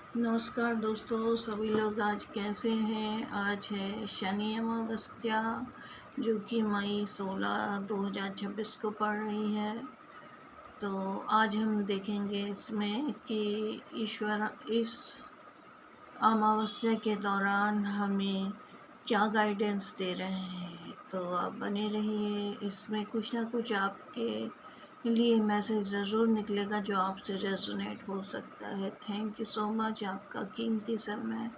नमस्कार दोस्तों, सभी लोग आज कैसे हैं। आज है शनि अमावस्या जो कि मई 16 2026 को पड़ रही है। तो आज हम देखेंगे इसमें कि ईश्वर इस अमावस्या के दौरान हमें क्या गाइडेंस दे रहे हैं। तो आप बने रहिए, इसमें कुछ ना कुछ आपके लिए मैसेज ज़रूर निकलेगा जो आपसे रेजोनेट हो सकता है। थैंक यू सो मच, आपका कीमती समय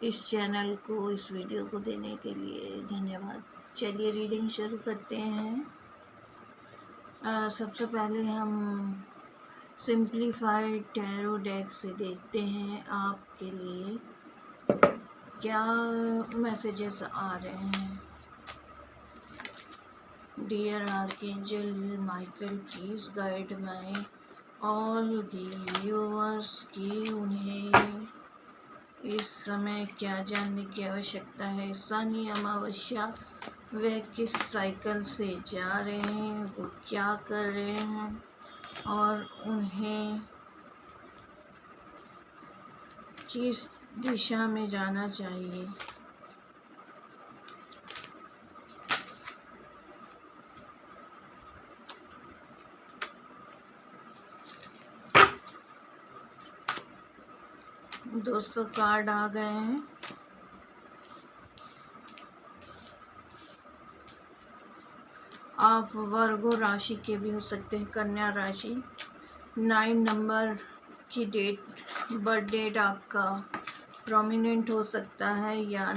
इस चैनल को, इस वीडियो को देने के लिए धन्यवाद। चलिए रीडिंग शुरू करते हैं। सबसे पहले हम सिंप्लीफाइड टैरो डेक से देखते हैं आपके लिए क्या मैसेजेस आ रहे हैं। Dear archangel Michael, please guide my all the viewers कि उन्हें इस समय क्या जानने की आवश्यकता है। शनि अमावस्या वे किस साइकिल से जा रहे हैं, वो क्या कर रहे हैं और उन्हें किस दिशा में जाना चाहिए। दोस्तों कार्ड आ गए हैं। आप वर्गो राशि के भी हो सकते हैं, कन्या राशि। 9 नंबर की बर्थ डेट आपका प्रोमिनेंट हो सकता है, या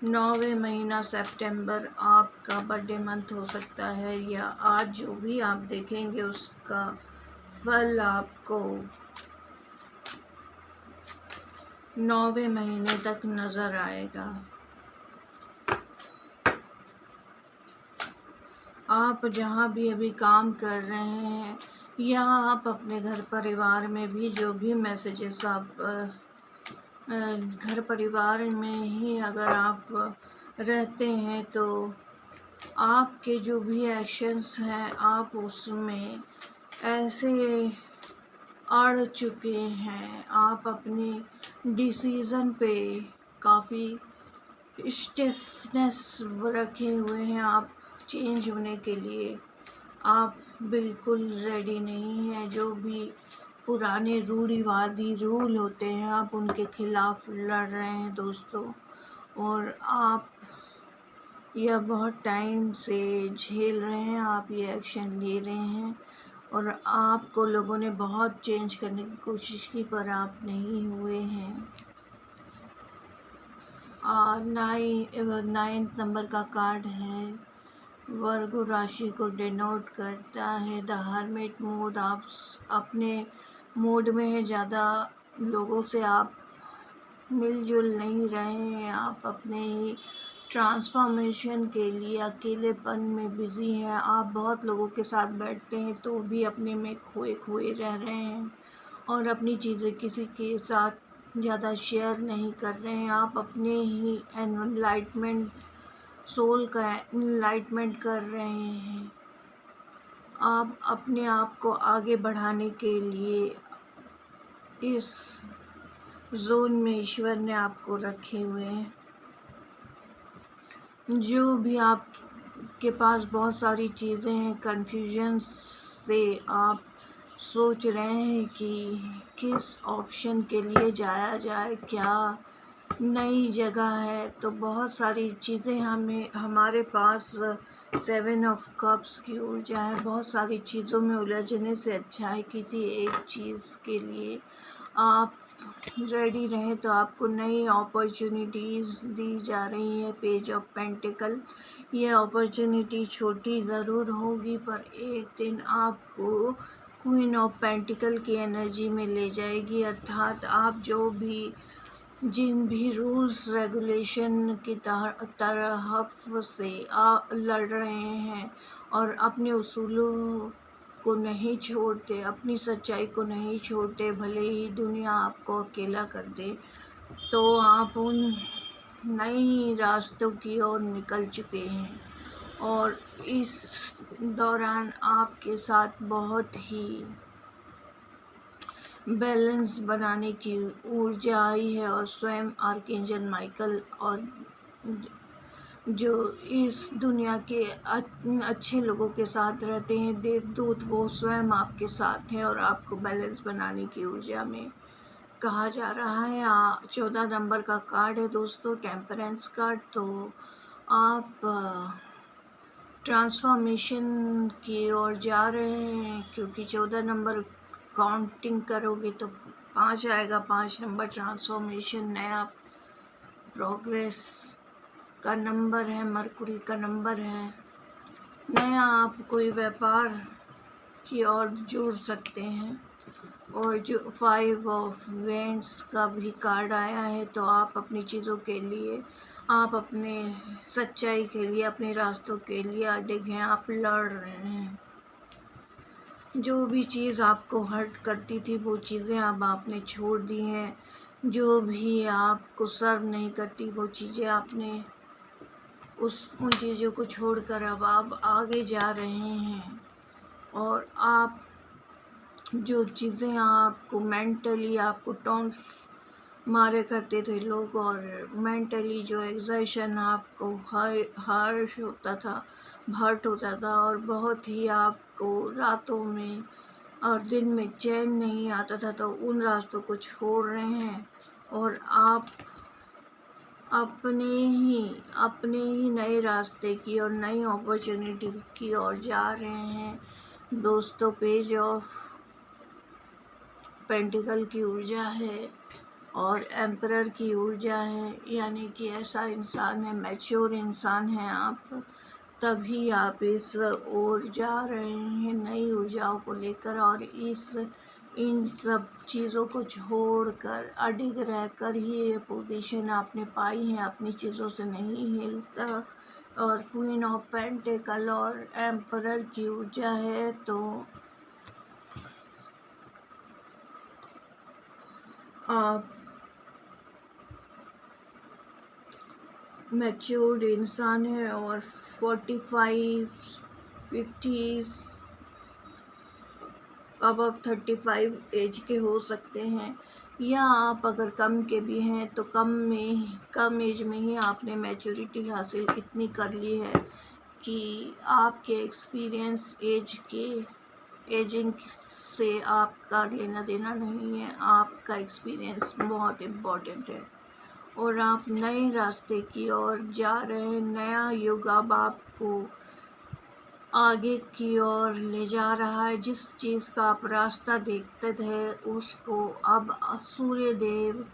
9वें महीना सितंबर आपका बर्थडे मंथ हो सकता है, या आज जो भी आप देखेंगे उसका फल आपको 9वें महीने तक नज़र आएगा। आप जहाँ भी अभी काम कर रहे हैं या आप अपने घर परिवार में भी जो भी मैसेजेस आप घर परिवार में ही अगर आप रहते हैं तो आपके जो भी एक्शंस हैं आप उसमें ऐसे अड़ चुके हैं, आप अपने डिसीज़न पे काफ़ी स्टिफनेस रखे हुए हैं। आप चेंज होने के लिए आप बिल्कुल रेडी नहीं हैं। जो भी पुराने रूढ़िवादी रूल होते हैं आप उनके खिलाफ लड़ रहे हैं दोस्तों, और आप यह बहुत टाइम से झेल रहे हैं। आप ये एक्शन ले रहे हैं और आपको लोगों ने बहुत चेंज करने की कोशिश की पर आप नहीं हुए हैं। 9 नंबर का कार्ड है, वर्गो राशि को डिनोट करता है। द हर्मिट मोड, आप अपने मोड में है, ज़्यादा लोगों से आप मिलजुल नहीं रहे हैं। आप अपने ही ट्रांसफॉर्मेशन के लिए अकेलेपन में बिज़ी हैं। आप बहुत लोगों के साथ बैठते हैं तो भी अपने में खोए खोए रह रहे हैं और अपनी चीज़ें किसी के साथ ज़्यादा शेयर नहीं कर रहे हैं। आप अपने ही एनलाइटमेंट, सोल का एनलाइटमेंट कर रहे हैं। आप अपने आप को आगे बढ़ाने के लिए इस जोन में ईश्वर ने आपको रखे हुए हैं। जो भी आपके पास बहुत सारी चीज़ें हैं, कन्फ्यूजन से आप सोच रहे हैं कि किस ऑप्शन के लिए जाया जाए, क्या नई जगह है, तो बहुत सारी चीज़ें हमारे पास 7 ऑफ कप्स की ऊर्जा है। बहुत सारी चीज़ों में उलझने से अच्छा है किसी एक चीज़ के लिए आप रेडी रहें तो आपको नई अपॉर्चुनिटीज़ दी जा रही है। पेज ऑफ पेंटिकल, ये अपॉर्चुनिटी छोटी ज़रूर होगी पर एक दिन आपको क्वीन ऑफ पेंटिकल की एनर्जी में ले जाएगी। अर्थात आप जिन भी रूल्स रेगुलेशन की तरफ से लड़ रहे हैं और अपने उसूलों को नहीं छोड़ते, अपनी सच्चाई को नहीं छोड़ते, भले ही दुनिया आपको अकेला कर दे, तो आप उन नई रास्तों की ओर निकल चुके हैं। और इस दौरान आपके साथ बहुत ही बैलेंस बनाने की ऊर्जा आई है और स्वयं आर्कएंजल माइकल और जो इस दुनिया के अच्छे लोगों के साथ रहते हैं देवदूत, वो स्वयं आपके साथ हैं और आपको बैलेंस बनाने की ऊर्जा में कहा जा रहा है। 14 नंबर का कार्ड है दोस्तों, टेम्परेंस कार्ड। तो आप ट्रांसफॉर्मेशन की ओर जा रहे हैं, क्योंकि 14 नंबर काउंटिंग करोगे तो 5 आएगा। 5 नंबर ट्रांसफॉर्मेशन, नया प्रोग्रेस का नंबर है, मरकुरी का नंबर है। नया आप कोई व्यापार की ओर जुड़ सकते हैं। और जो 5 ऑफ वेंट्स का भी कार्ड आया है, तो आप अपनी चीज़ों के लिए, आप अपने सच्चाई के लिए, अपने रास्तों के लिए अडिग हैं, आप लड़ रहे हैं। जो भी चीज़ आपको हर्ट करती थी वो चीज़ें अब आपने छोड़ दी हैं। जो भी आपको सर्व नहीं करती वो चीज़ें आपने उन चीज़ों को छोड़कर अब आप आगे जा रहे हैं। और आप जो चीज़ें आपको मेंटली आपको टॉन्ट्स मारे करते थे लोग, और मेंटली जो एग्जर्शन आपको हर्ष होता था, हर्ट होता था, और बहुत ही आपको रातों में और दिन में चैन नहीं आता था, तो उन रास्तों को छोड़ रहे हैं और आप अपने ही नए रास्ते की और नई अपॉर्चुनिटी की ओर जा रहे हैं दोस्तों। पेज ऑफ पेंटिकल की ऊर्जा है और एम्परर की ऊर्जा है, यानी कि ऐसा इंसान है, मैच्योर इंसान है आप, तभी आप इस ओर जा रहे हैं नई ऊर्जाओं को लेकर। और इन सब चीज़ों को छोड़कर अडिग रहकर ही ये पोजीशन आपने पाई है, अपनी चीज़ों से नहीं हिलता। और क्वीन ऑफ पेंटिकल और एम्परर की ऊर्जा है, तो आप मैच्योर्ड इंसान है और 45, 50s, अबव 35 एज के हो सकते हैं, या आप अगर कम के भी हैं तो कम एज में ही आपने मैच्योरिटी हासिल इतनी कर ली है कि आपके एक्सपीरियंस एजिंग से आपका लेना देना नहीं है। आपका एक्सपीरियंस बहुत इम्पोर्टेंट है और आप नए रास्ते की ओर जा रहे हैं। नया युग अब आपको आगे की ओर ले जा रहा है। जिस चीज़ का आप रास्ता देखते थे उसको अब सूर्य देव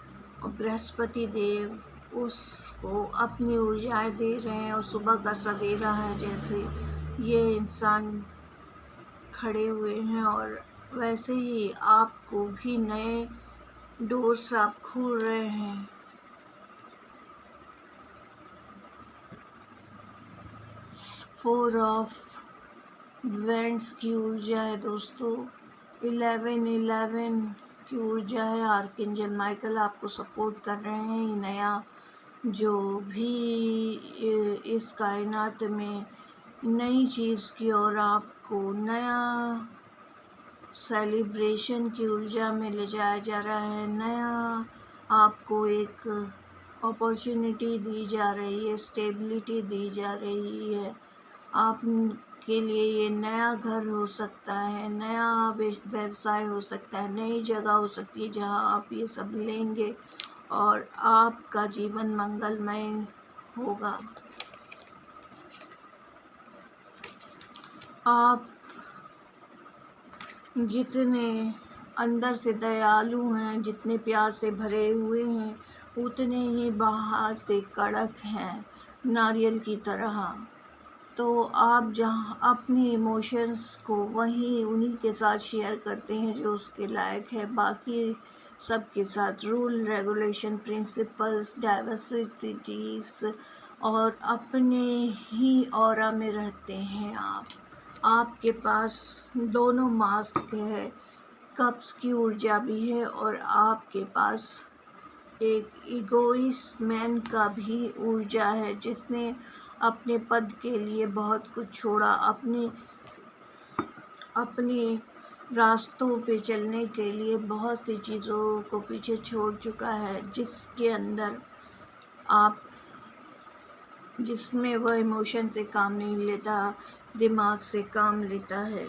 और बृहस्पति देव उसको अपनी ऊर्जाएं दे रहे हैं, और सुबह का सवेरा है जैसे ये इंसान खड़े हुए हैं, और वैसे ही आपको भी नए डोर्स आप खोल रहे हैं। फोर ऑफ वेंट्स की ऊर्जा है दोस्तों। 11 की ऊर्जा है। आर्कएंजल माइकल आपको सपोर्ट कर रहे हैं। नया जो भी इस कायनात में नई चीज़ की और आपको नया सेलिब्रेशन की ऊर्जा में ले जाया जा रहा है। नया आपको एक अपॉर्चुनिटी दी जा रही है, स्टेबिलिटी दी जा रही है। आपके लिए ये नया घर हो सकता है, नया व्यवसाय हो सकता है, नई जगह हो सकती है जहां आप ये सब लेंगे और आपका जीवन मंगलमय होगा। आप जितने अंदर से दयालु हैं, जितने प्यार से भरे हुए हैं, उतने ही बाहर से कड़क हैं, नारियल की तरह। तो आप जहाँ अपनी इमोशंस को वहीं उन्हीं के साथ शेयर करते हैं जो उसके लायक है। बाकी सबके साथ रूल रेगुलेशन प्रिंसिपल्स डाइवर्सिटीज़ और अपने ही ऑरा में रहते हैं आप। आपके पास दोनों मास्क है, कप्स की ऊर्जा भी है और आपके पास एक इगोइस्ट मैन का भी ऊर्जा है, जिसने अपने पद के लिए बहुत कुछ छोड़ा, अपने रास्तों पे चलने के लिए बहुत सी चीज़ों को पीछे छोड़ चुका है, जिसके अंदर आप जिसमें वह इमोशन से काम नहीं लेता, दिमाग से काम लेता है।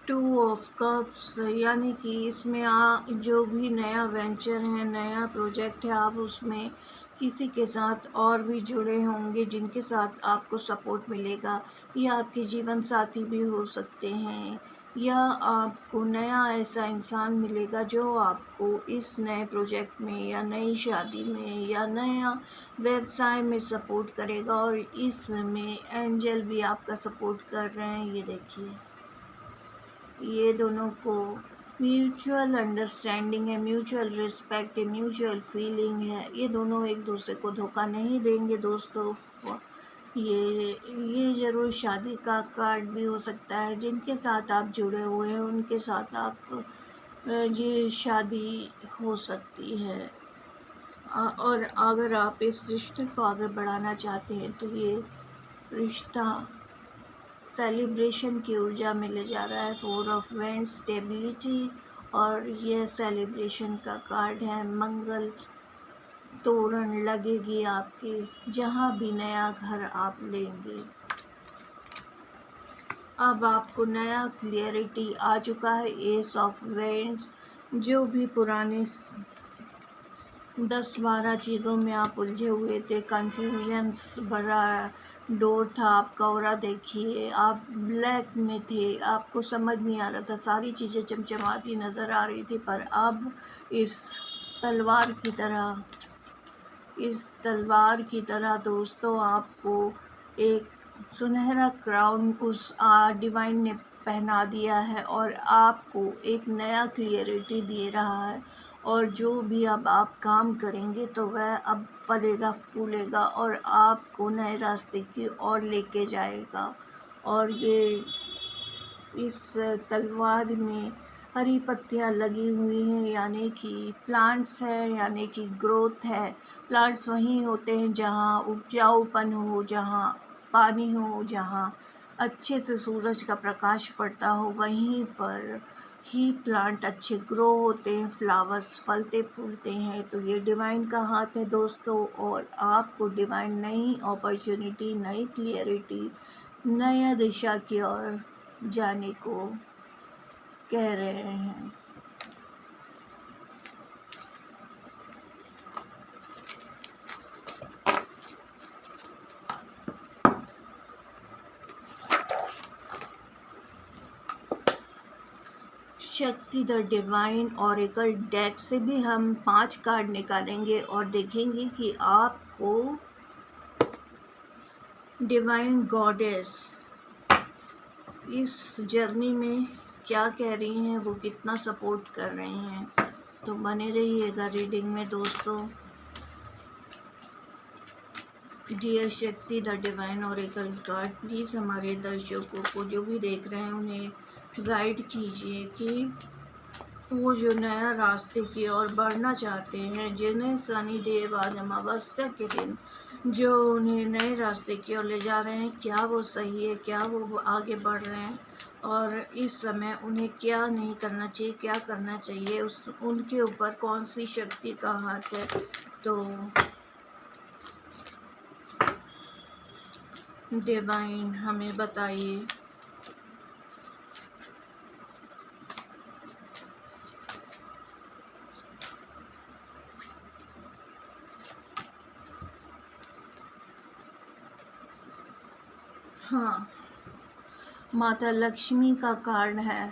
2 ऑफ कप्स यानी कि इसमें जो भी नया वेंचर है, नया प्रोजेक्ट है, आप उसमें किसी के साथ और भी जुड़े होंगे जिनके साथ आपको सपोर्ट मिलेगा। या आपके जीवन साथी भी हो सकते हैं, या आपको नया ऐसा इंसान मिलेगा जो आपको इस नए प्रोजेक्ट में या नई शादी में या नया व्यवसाय में सपोर्ट करेगा। और इसमें एंजल भी आपका सपोर्ट कर रहे हैं। ये देखिए, ये दोनों को म्यूचुअल अंडरस्टैंडिंग है, म्यूचुअल रिस्पेक्ट है, म्यूचुअल फीलिंग है। ये दोनों एक दूसरे को धोखा नहीं देंगे दोस्तों। ये ज़रूर शादी का कार्ड भी हो सकता है। जिनके साथ आप जुड़े हुए हैं उनके साथ आप ये शादी हो सकती है। और अगर आप इस रिश्ते को आगे बढ़ाना चाहते हैं तो ये रिश्ता सेलिब्रेशन की ऊर्जा में ले जा रहा है। 4 ऑफ वेंड्स, स्टेबिलिटी, और यह सेलिब्रेशन का कार्ड है। मंगल तोरण लगेगी आपके जहाँ भी नया घर आप लेंगे। अब आपको नया क्लियरिटी आ चुका है। एस ऑफ वेंड्स, जो भी पुराने 10-12 चीज़ों में आप उलझे हुए थे, कन्फ्यूजन्स भरा डोर था आपका। और देखिए, आप ब्लैक में थे, आपको समझ नहीं आ रहा था, सारी चीज़ें चमचमाती नज़र आ रही थी। पर अब इस तलवार की तरह दोस्तों आपको एक सुनहरा क्राउन उस डिवाइन ने पहना दिया है और आपको एक नया क्लियरिटी दे रहा है। और जो भी अब आप काम करेंगे तो वह अब फलेगा फूलेगा और आपको नए रास्ते की ओर लेके जाएगा। और ये इस तलवार में हरी पत्तियां लगी हुई हैं, यानी कि प्लांट्स है, यानी कि ग्रोथ है। प्लांट्स वहीं होते हैं जहाँ उपजाऊपन हो, जहाँ पानी हो, जहाँ अच्छे से सूरज का प्रकाश पड़ता हो, वहीं पर ही प्लांट अच्छे ग्रो होते हैं, फ्लावर्स फलते फूलते हैं। तो ये डिवाइन का हाथ है दोस्तों, और आपको डिवाइन नई अपॉर्चुनिटी, नई क्लियरिटी, नया दिशा की ओर जाने को कह रहे हैं। शक्ति द डिवाइन ऑरेकल डेक से भी हम 5 कार्ड निकालेंगे और देखेंगे कि आपको डिवाइन गॉडेस इस जर्नी में क्या कह रही हैं, वो कितना सपोर्ट कर रही हैं। तो बने रहिएगा रीडिंग में दोस्तों। डियर शक्ति the divine oracle card, please हमारे दर्शकों को जो भी देख रहे हैं उन्हें गाइड कीजिए कि वो जो नया रास्ते की ओर बढ़ना चाहते हैं, जिन्हें शनिदेव आज अमावस्या के दिन जो उन्हें नए रास्ते की ओर ले जा रहे हैं, क्या वो सही है, क्या वो आगे बढ़ रहे हैं, और इस समय उन्हें क्या नहीं करना चाहिए, क्या करना चाहिए, उनके ऊपर कौन सी शक्ति का हाथ है। तो डिवाइन हमें बताइए। हाँ, माता लक्ष्मी का कार्ड है।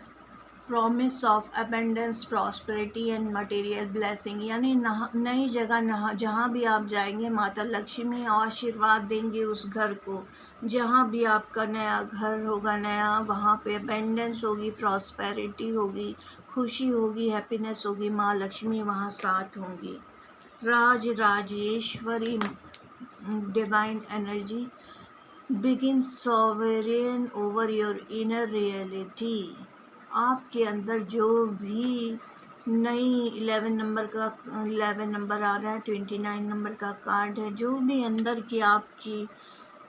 Promise of abundance, prosperity and material blessing, यानी नई जगह जहाँ भी आप जाएंगे माता लक्ष्मी आशीर्वाद देंगे उस घर को। जहाँ भी आपका नया घर होगा नया, वहाँ पे अबेंडेंस होगी, प्रॉस्पेरिटी होगी, खुशी होगी, हैप्पीनेस होगी। माँ लक्ष्मी वहाँ साथ होंगी। Rajeshwari divine energy, begin sovereign over your inner reality. आपके अंदर जो भी नई 11 नंबर आ रहा है, 29 नंबर का कार्ड है, जो भी अंदर की आपकी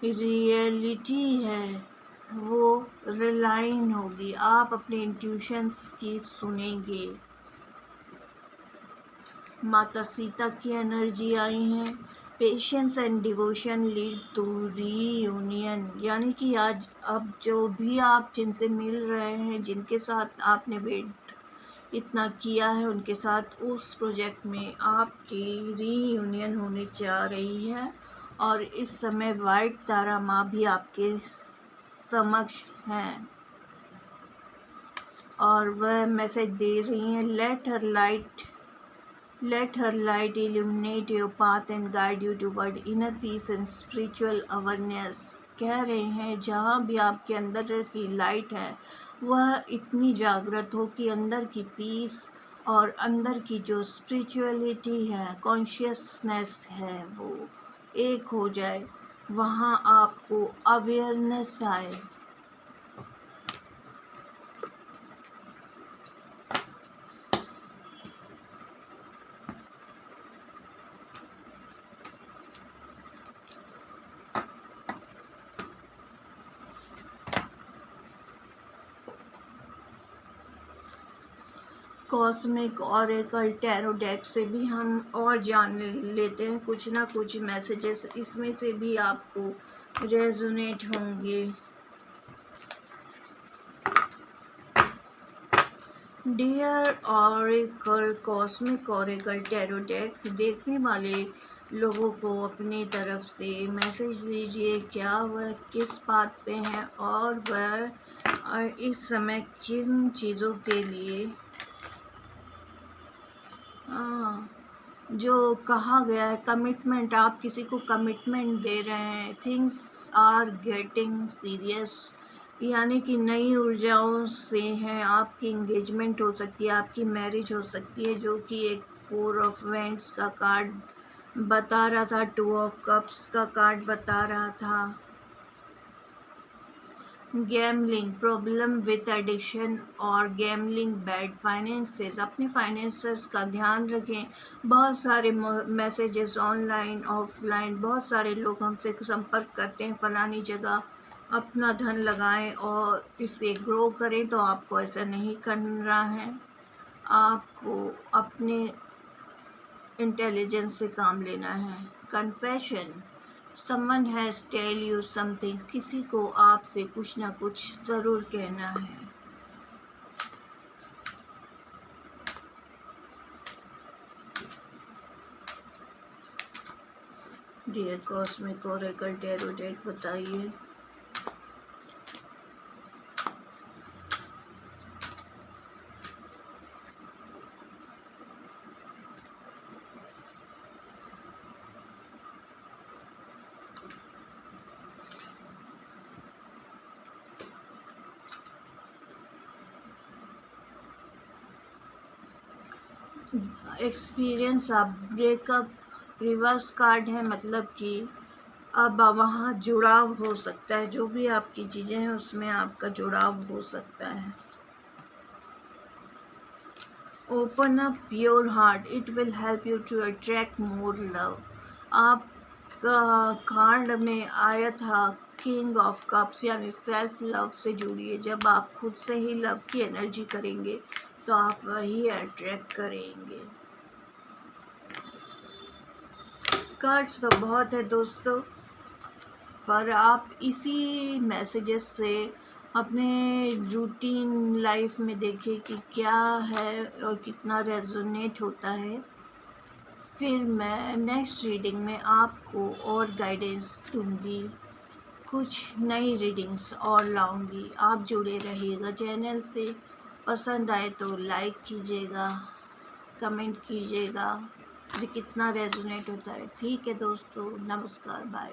रियलिटी है वो रिलाइन होगी, आप अपने इंट्यूशंस की सुनेंगे। माता सीता की एनर्जी आई है। Patience and devotion lead to reunion, यानी कि आज अब जो भी आप जिनसे मिल रहे हैं, जिनके साथ आपने वेट इतना किया है, उनके साथ उस प्रोजेक्ट में आपकी रीयूनियन होने जा रही है। और इस समय वाइट तारा माँ भी आपके समक्ष हैं और वह मैसेज दे रही हैं, let her light illuminate your path and guide you toward inner peace and spiritual awareness। कह रहे हैं जहाँ भी आपके अंदर की लाइट है वह इतनी जागृत हो कि अंदर की पीस और अंदर की जो स्पिरिचुअलिटी है, कॉन्शियसनेस है, वो एक हो जाए, वहाँ आपको अवेयरनेस आए। कॉस्मिक ऑरेकल टैरो डेक से भी हम और जान लेते हैं कुछ ना कुछ मैसेजेस, इसमें से भी आपको रेजोनेट होंगे। Dear oracle, cosmic oracle tarot deck देखने वाले लोगों को अपनी तरफ से मैसेज दीजिए, क्या वह किस बात पे हैं और वह इस समय किन चीज़ों के लिए जो कहा गया है कमिटमेंट, आप किसी को कमिटमेंट दे रहे हैं। थिंग्स आर गेटिंग सीरियस, यानी कि नई ऊर्जाओं से हैं, आपकी इंगेजमेंट हो सकती है, आपकी मैरिज हो सकती है, जो कि एक 4 ऑफ वेंट्स का कार्ड बता रहा था, 2 ऑफ कप्स का कार्ड बता रहा था। गैमलिंग, प्रॉब्लम विद एडिक्शन और गैमलिंग, बैड फाइनेंसेस, अपने फाइनेंसेस का ध्यान रखें। बहुत सारे मैसेजेस ऑनलाइन ऑफलाइन, बहुत सारे लोग हमसे संपर्क करते हैं, फलानी जगह अपना धन लगाएं और इसे ग्रो करें, तो आपको ऐसा नहीं करना है। आपको अपने इंटेलिजेंस से काम लेना है। Confession, someone has tell you something, किसी को आपसे कुछ ना कुछ ज़रूर कहना है। Dear cosmic oracle tarot deck, बताइए एक्सपीरियंस आप ब्रेकअप, रिवर्स कार्ड है, मतलब कि अब वहाँ जुड़ाव हो सकता है, जो भी आपकी चीज़ें हैं उसमें आपका जुड़ाव हो सकता है। Open up your heart, it will help you to attract more love. आपका कार्ड में आया था किंग ऑफ कप्स, यानी सेल्फ लव से जुड़िए। जब आप खुद से ही लव की एनर्जी करेंगे तो आप वही अट्रैक्ट करेंगे। कार्ड्स तो बहुत है दोस्तों, पर आप इसी मैसेजेस से अपने रूटीन लाइफ में देखिए कि क्या है और कितना रेजोनेट होता है। फिर मैं नेक्स्ट रीडिंग में आपको और गाइडेंस दूंगी, कुछ नई रीडिंग्स और लाऊंगी। आप जुड़े रहिएगा चैनल से। पसंद आए तो लाइक कीजिएगा, कमेंट कीजिएगा, ये कितना रेजोनेट होता है। ठीक है दोस्तों, नमस्कार, बाय।